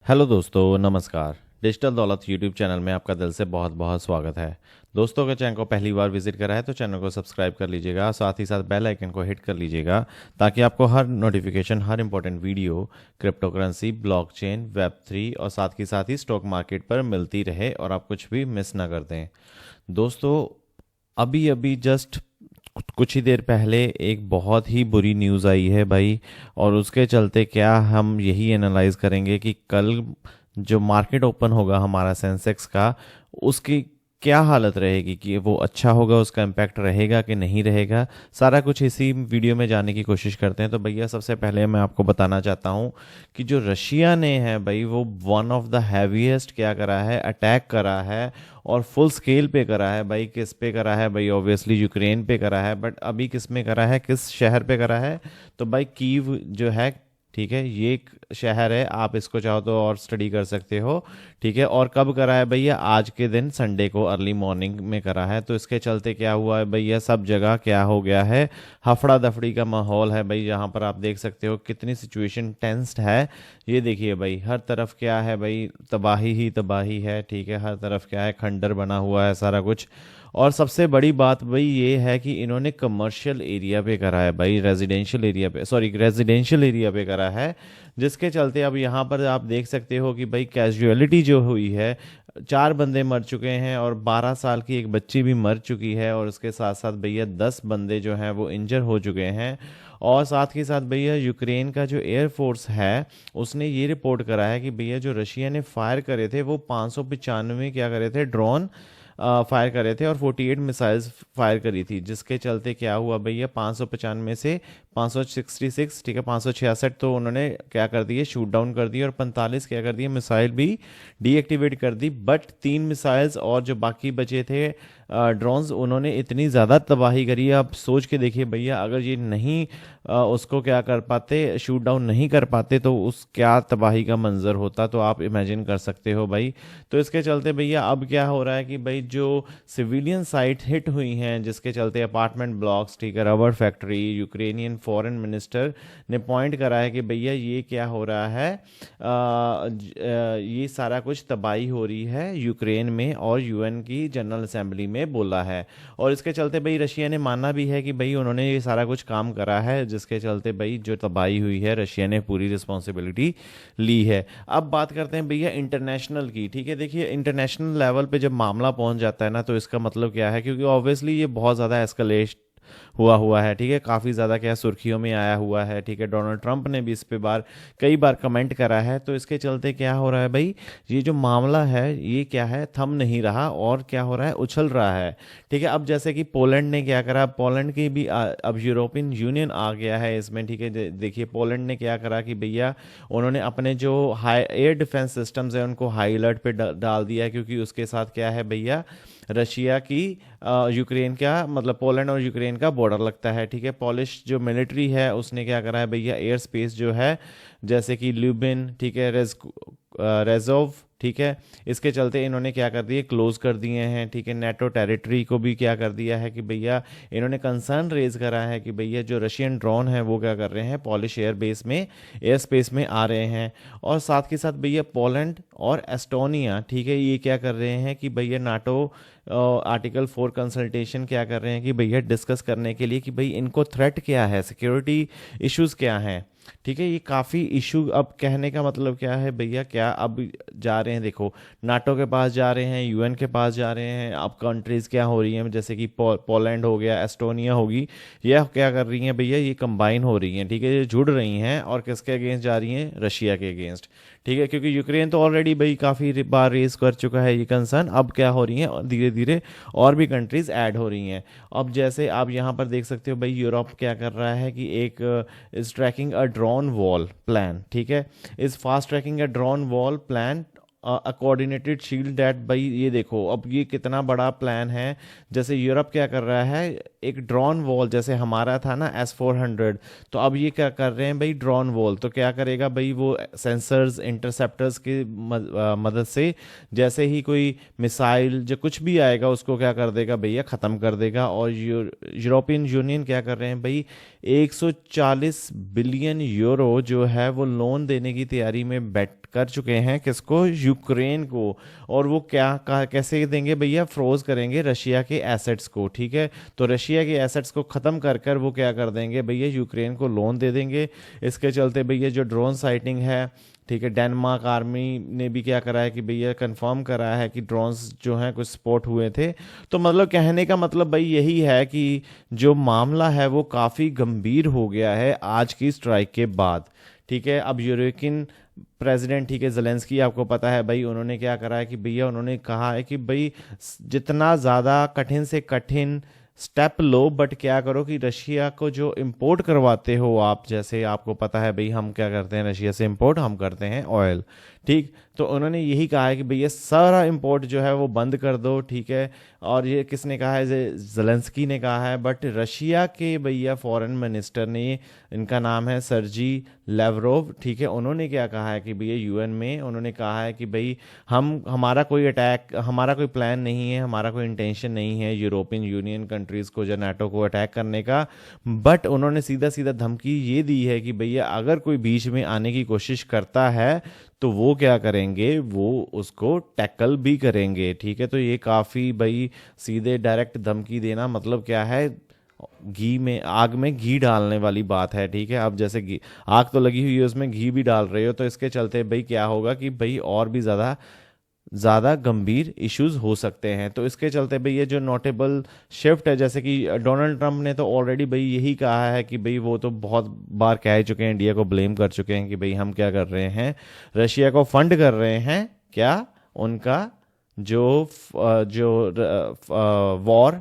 Hello दोस्तों, नमस्कार। Digital दौलत यूट्यूब चैनल में आपका दिल से बहुत बहुत स्वागत है। दोस्तों, अगर चैनल को पहली बार विजिट करा है तो चैनल को सब्सक्राइब कर लीजिएगा, साथ ही साथ बेल आइकन को हिट कर लीजिएगा ताकि आपको हर नोटिफिकेशन, हर important video crypto currency, blockchain, web 3 और साथ ही स्टॉक मार्केट पर मिलती रहे और आप कुछ भी मिस ना कर दें। दोस्तों, अभी अभी जस्ट कुछ ही देर पहले एक बहुत ही बुरी न्यूज़ आई है भाई। और उसके चलते क्या हम यही एनालाइज करेंगे कि कल जो मार्केट ओपन होगा हमारा सेंसेक्स का, उसकी क्या हालत रहेगी, कि वो अच्छा होगा, उसका इम्पैक्ट रहेगा कि नहीं रहेगा। सारा कुछ इसी वीडियो में जानने की कोशिश करते हैं। तो भैया, सबसे पहले मैं आपको बताना चाहता हूँ कि जो रशिया ने है भाई, वो वन ऑफ द हैवीएस्ट क्या करा है, अटैक करा है। और फुल स्केल पे करा है भाई। किस पे करा है भाई? ऑब्वियसली यूक्रेन पे करा है, बट अभी किस में करा है, किस शहर पे करा है? तो भाई कीव जो है, ठीक है, ये एक शहर है। आप इसको चाहो तो और स्टडी कर सकते हो, ठीक है। और कब करा है भैया? आज के दिन संडे को अर्ली मॉर्निंग में करा है। तो इसके चलते क्या हुआ है भैया, सब जगह क्या हो गया है, हफड़ा दफड़ी का माहौल है भाई। यहाँ पर आप देख सकते हो कितनी सिचुएशन टेंस्ड है। ये देखिए भाई, हर तरफ क्या है भाई, तबाही ही तबाही है, ठीक है। हर तरफ क्या है, खंडर बना हुआ है सारा कुछ। और सबसे बड़ी बात भाई ये है कि इन्होंने कमर्शियल एरिया पे करा है भाई, रेजिडेंशियल एरिया पे करा है। जिसके चलते अब यहाँ पर आप देख सकते हो कि भाई कैजुअलिटी जो हुई है, 4 बंदे मर चुके हैं और 12 साल की एक बच्ची भी मर चुकी है। और उसके साथ साथ भैया 10 बंदे जो हैं वो इंजर हो चुके हैं। और साथ ही साथ भैया यूक्रेन का जो एयरफोर्स है, उसने ये रिपोर्ट करा है कि भैया जो रशिया ने फायर करे थे वो 595 क्या करे थे, ड्रोन फायर करे थे और 48 मिसाइल्स फायर करी थी। जिसके चलते क्या हुआ भैया, 595 से 566, ठीक है, 566 तो उन्होंने क्या कर दिए, शूट डाउन कर दिए। और 45 क्या कर दिए, मिसाइल भी डीएक्टिवेट कर दी। बट 3 मिसाइल्स और जो बाकी बचे थे ड्रोन्स, उन्होंने इतनी ज़्यादा तबाही करी है। आप सोच के देखिए भैया, अगर ये नहीं उसको क्या कर पाते, शूट डाउन नहीं कर पाते, तो उस क्या तबाही का मंजर होता, तो आप इमेजिन कर सकते हो भाई। तो इसके चलते भैया अब क्या हो रहा है कि भाई जो सिविलियन साइट हिट हुई हैं, जिसके चलते अपार्टमेंट ब्लॉक्स, ठीक है, rubber factory, Ukrainian foreign minister ने पॉइंट करा है कि भैया ये क्या हो रहा है, ये सारा कुछ तबाही हो रही है यूक्रेन में, और यूएन की जनरल असेंबली में बोला है। और इसके चलते भाई रशिया ने माना भी है कि भाई उन्होंने ये सारा कुछ काम करा है। जिसके चलते भाई जो तबाही हुई है, रशिया ने पूरी रिस्पॉन्सिबिलिटी ली है। अब बात करते हैं भैया इंटरनेशनल की, ठीक है। देखिए, इंटरनेशनल लेवल पे जब मामला पहुंच जाता है ना, तो इसका मतलब क्या है, क्योंकि ऑब्वियसली ये बहुत ज़्यादा एस्केलेट हुआ है, ठीक है, काफ़ी ज़्यादा क्या सुर्खियों में आया हुआ है, ठीक है। डोनाल्ड ट्रंप ने भी इस पे कई बार कमेंट करा है। तो इसके चलते क्या हो रहा है भाई, ये जो मामला है ये क्या है, थम नहीं रहा और क्या हो रहा है, उछल रहा है, ठीक है। अब जैसे कि पोलैंड ने क्या करा, पोलैंड की भी अब यूरोपियन यूनियन आ गया है इसमें, ठीक है। देखिए पोलैंड ने क्या करा कि भैया उन्होंने अपने जो हाई एयर डिफेंस सिस्टम्स है उनको हाई अलर्ट पे डाल दिया है। क्योंकि उसके साथ क्या है भैया, रशिया की यूक्रेन का मतलब पोलैंड और यूक्रेन का बॉर्डर लगता है, ठीक है। पॉलिश जो मिलिट्री है उसने क्या करा है भैया, एयर स्पेस जो है, जैसे कि ल्यूबिन, ठीक है, रेजोव, ठीक है, इसके चलते इन्होंने क्या कर दिए, क्लोज कर दिए हैं, ठीक है। नेटो टेरिटरी को भी क्या कर दिया है कि भैया इन्होंने कंसर्न रेज करा है कि भैया जो रशियन ड्रोन है वो क्या कर रहे हैं, पॉलिश एयर स्पेस में आ रहे हैं। और साथ के साथ भैया पोलैंड और एस्टोनिया, ठीक है, ये क्या कर रहे हैं कि भैया नाटो आर्टिकल 4 कंसल्टेशन क्या कर रहे हैं कि भैया डिस्कस करने के लिए कि भाई इनको थ्रेट क्या है, सिक्योरिटी इश्यूज क्या हैं, ठीक है। ये काफ़ी इशू, अब कहने का मतलब क्या है भैया, क्या अब जा रहे हैं, देखो नाटो के पास जा रहे हैं, यूएन के पास जा रहे हैं। अब कंट्रीज़ क्या हो रही हैं, जैसे कि पोलैंड हो गया, एस्टोनिया होगी, ये क्या कर रही हैं भैया, ये कंबाइन हो रही हैं, ठीक है, ये जुड़ रही हैं। और किसके अगेंस्ट जा रही हैं, रशिया के अगेंस्ट, ठीक है। क्योंकि यूक्रेन तो ऑलरेडी भाई काफ़ी बार रेज कर चुका है ये कंसर्न। अब क्या हो रही हैं, धीरे धीरे और भी कंट्रीज़ ऐड हो रही हैं। अब जैसे आप यहाँ पर देख सकते हो भाई, यूरोप क्या कर रहा है कि एक is tracking a drone wall plan, ठीक है, is fast tracking a drone wall plan a coordinated shield that. भाई ये देखो, अब ये कितना बड़ा प्लान है। जैसे यूरोप क्या कर रहा है, एक ड्रोन वॉल, जैसे हमारा था ना S-400, तो अब ये क्या कर रहे हैं भाई, ड्रोन वॉल। तो क्या करेगा भाई, वो सेंसर्स, इंटरसेप्टर्स की मदद से जैसे ही कोई मिसाइल जो कुछ भी आएगा उसको क्या कर देगा भैया, ख़त्म कर देगा। और यूरोपियन यूनियन क्या कर रहे हैं भाई, 140 बिलियन यूरो जो है वो लोन देने की तैयारी में बैठ कर चुके हैं किसको, यूक्रेन को। और वो कैसे देंगे भैया, फ्रोज करेंगे रशिया के एसेट्स को, ठीक है। तो रशिया के एसेट्स को ख़त्म कर कर वो क्या कर देंगे भैया, यूक्रेन को लोन दे देंगे। इसके चलते भैया जो ड्रोन साइटिंग है, ठीक है, डेनमार्क आर्मी ने भी क्या करा है कि भैया कंफर्म करा है कि ड्रोन्स जो हैं कुछ स्पॉट हुए थे। तो मतलब कहने का मतलब भाई यही है कि जो मामला है वो काफ़ी गंभीर हो गया है आज की स्ट्राइक के बाद, ठीक है। अब यूरोपियन प्रेसिडेंट, ठीक है, ज़ेलेंस्की, आपको पता है भाई उन्होंने क्या करा है कि भैया उन्होंने कहा है कि भाई जितना ज़्यादा कठिन से कठिन स्टेप लो, बट क्या करो कि रशिया को जो इंपोर्ट करवाते हो आप, जैसे आपको पता है भाई हम क्या करते हैं रशिया से इंपोर्ट, हम करते हैं ऑयल, ठीक। तो उन्होंने यही कहा है कि भैया सारा इंपोर्ट जो है वो बंद कर दो, ठीक है। और ये किसने कहा है, ज़ेलेंस्की ने कहा है। बट रशिया के भैया फॉरेन मिनिस्टर ने, इनका नाम है सर्जी लेवरोव, ठीक है, उन्होंने क्या कहा है कि भैया यूएन में उन्होंने कहा है कि भाई हमारा कोई अटैक, हमारा कोई प्लान नहीं है, हमारा कोई इंटेंशन नहीं है यूरोपियन यूनियन कंट्रीज़ को या नाटो को अटैक करने का। बट उन्होंने सीधा सीधा धमकी ये दी है कि भैया अगर कोई बीच में आने की कोशिश करता है तो वो क्या करेंगे, वो उसको टैकल भी करेंगे, ठीक है। तो ये काफ़ी भाई सीधे डायरेक्ट धमकी देना मतलब क्या है, आग में घी डालने वाली बात है, ठीक है। अब जैसे घी, आग तो लगी हुई है उसमें घी भी डाल रहे हो, तो इसके चलते भाई क्या होगा कि भाई और भी ज़्यादा गंभीर इश्यूज हो सकते हैं। तो इसके चलते भाई ये जो नोटेबल शिफ्ट है, जैसे कि डोनाल्ड ट्रंप ने तो ऑलरेडी भाई यही कहा है कि भाई वो तो बहुत बार कह चुके हैं, इंडिया को ब्लेम कर चुके हैं कि भाई हम क्या कर रहे हैं, रशिया को फंड कर रहे हैं, क्या उनका जो वॉर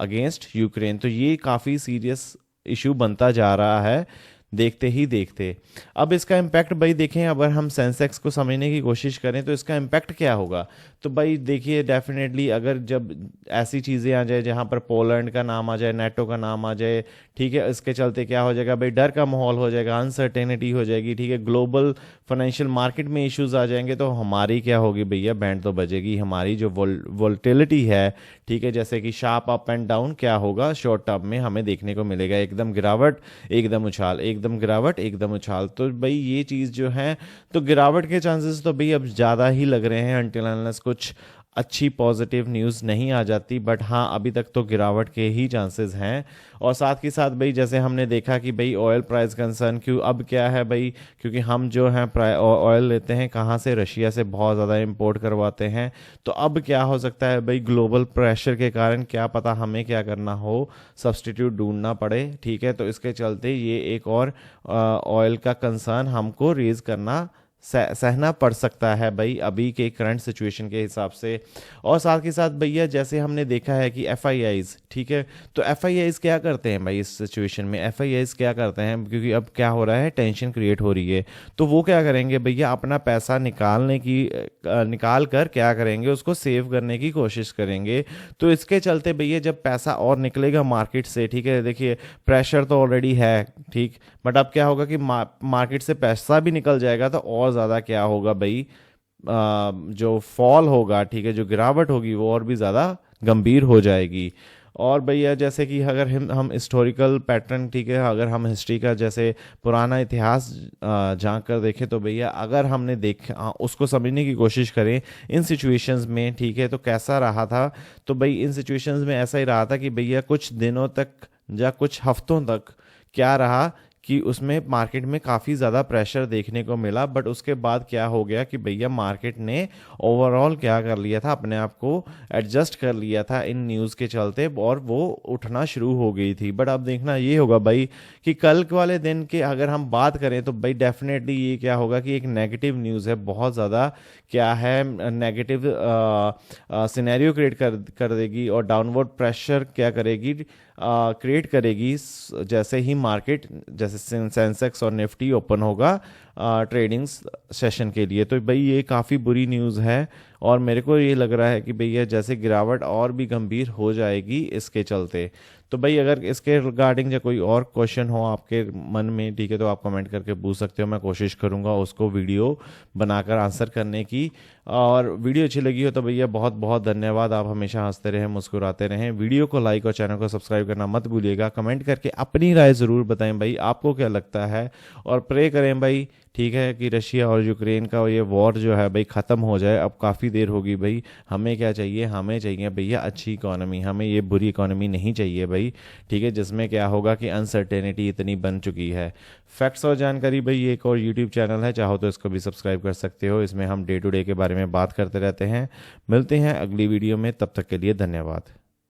अगेंस्ट यूक्रेन। तो ये काफ़ी सीरियस इशू बनता जा रहा है देखते ही देखते। अब इसका इम्पैक्ट भाई देखें, अगर हम सेंसेक्स को समझने की कोशिश करें तो इसका इम्पैक्ट क्या होगा। तो भाई देखिए डेफिनेटली अगर जब ऐसी चीज़ें आ जाए जहाँ पर पोलैंड का नाम आ जाए, नाटो का नाम आ जाए, ठीक है, इसके चलते क्या हो जाएगा भाई, डर का माहौल हो जाएगा, अनसर्टेनिटी हो जाएगी, ठीक है, ग्लोबल फाइनेंशियल मार्केट में इश्यूज आ जाएंगे, तो हमारी क्या होगी भैया, बैंड तो बजेगी, हमारी जो वोल्टिलिटी है, ठीक है, जैसे कि शार्प अप एंड डाउन क्या होगा शॉर्ट टर्म में हमें देखने को मिलेगा, एकदम गिरावट एकदम उछाल, एकदम गिरावट एकदम उछाल। तो भाई ये चीज़ जो है, तो गिरावट के चांसेस तो भाई अब ज़्यादा ही लग रहे हैं अनटिल अनलेस कुछ अच्छी पॉजिटिव न्यूज़ नहीं आ जाती। बट हाँ, अभी तक तो गिरावट के ही चांसेस हैं। और साथ के साथ भाई जैसे हमने देखा कि भाई ऑयल प्राइस कंसर्न क्यों, अब क्या है भाई, क्योंकि हम जो हैं ऑयल लेते हैं कहाँ से, रशिया से बहुत ज़्यादा इंपोर्ट करवाते हैं। तो अब क्या हो सकता है भाई, ग्लोबल प्रेशर के कारण क्या पता हमें क्या करना हो, सब्सटीट्यूट ढूंढना पड़े, ठीक है। तो इसके चलते ये एक और ऑयल का कंसर्न हमको रेज करना सहना पड़ सकता है भाई अभी के करंट सिचुएशन के हिसाब से। और साथ के साथ भैया जैसे हमने देखा है कि एफआईआईज, ठीक है, तो एफआईआईज क्या करते हैं भाई इस सिचुएशन में, एफआईआईज क्या करते हैं, क्योंकि अब क्या हो रहा है, टेंशन क्रिएट हो रही है, तो वो क्या करेंगे भैया, अपना पैसा निकाल कर क्या करेंगे, उसको सेव करने की कोशिश करेंगे। तो इसके चलते भैया जब पैसा और निकलेगा मार्केट से, ठीक है, देखिए प्रेशर तो ऑलरेडी है, ठीक, बट अब क्या होगा कि मार्केट से पैसा भी निकल जाएगा तो और ज़्यादा क्या होगा भाई, जो फॉल होगा, ठीक है, जो गिरावट होगी वो और भी ज़्यादा गंभीर हो जाएगी। और भैया जैसे कि अगर हम हिस्टोरिकल पैटर्न, ठीक है, अगर हम हिस्ट्री का जैसे पुराना इतिहास झांक कर देखें तो भैया अगर हमने उसको समझने की कोशिश करें इन सिचुएशंस में, ठीक है, तो कैसा रहा था। तो भाई इन सिचुएशंस में ऐसा ही रहा था कि भैया कुछ दिनों तक या कुछ हफ्तों तक क्या रहा कि उसमें मार्केट में काफ़ी ज़्यादा प्रेशर देखने को मिला। बट उसके बाद क्या हो गया कि भैया मार्केट ने ओवरऑल क्या कर लिया था, अपने आप को एडजस्ट कर लिया था इन न्यूज़ के चलते, और वो उठना शुरू हो गई थी। बट अब देखना ये होगा भाई कि कल वाले दिन के अगर हम बात करें तो भाई डेफिनेटली ये क्या होगा कि एक नेगेटिव न्यूज़ है, बहुत ज़्यादा क्या है, नेगेटिव सिनेरियो क्रिएट कर देगी और डाउनवर्ड प्रेशर क्या करेगी, क्रिएट करेगी जैसे ही मार्केट, जैसे सेंसेक्स और निफ्टी ओपन होगा ट्रेडिंग सेशन के लिए। तो भाई ये काफ़ी बुरी न्यूज़ है और मेरे को ये लग रहा है कि भैया जैसे गिरावट और भी गंभीर हो जाएगी इसके चलते। तो भाई अगर इसके रिगार्डिंग या कोई और क्वेश्चन हो आपके मन में, ठीक है, तो आप कमेंट करके पूछ सकते हो, मैं कोशिश करूंगा उसको वीडियो बनाकर आंसर करने की। और वीडियो अच्छी लगी हो तो भैया बहुत बहुत धन्यवाद, आप हमेशा हंसते रहें, मुस्कुराते रहें, वीडियो को लाइक और चैनल को सब्सक्राइब करना मत भूलिएगा, कमेंट करके अपनी राय ज़रूर बताएं भाई आपको क्या लगता है, और प्रे करें भाई ठीक है, कि रशिया और यूक्रेन का ये वॉर जो है भाई ख़त्म हो जाए। अब काफ़ी देर होगी भाई। हमें क्या चाहिए, हमें चाहिए भैया अच्छी इकोनॉमी, हमें ये बुरी इकोनॉमी नहीं चाहिए भाई। ठीक है, जिसमें क्या होगा कि अनसर्टेनिटी इतनी बन चुकी है। फैक्ट्स और जानकारी भाई, एक और यूट्यूब चैनल है, चाहो तो इसको भी सब्सक्राइब कर सकते हो। इसमें हम डे टू डे के बारे में बात करते रहते हैं। मिलते हैं अगली वीडियो में, तब तक के लिए धन्यवाद।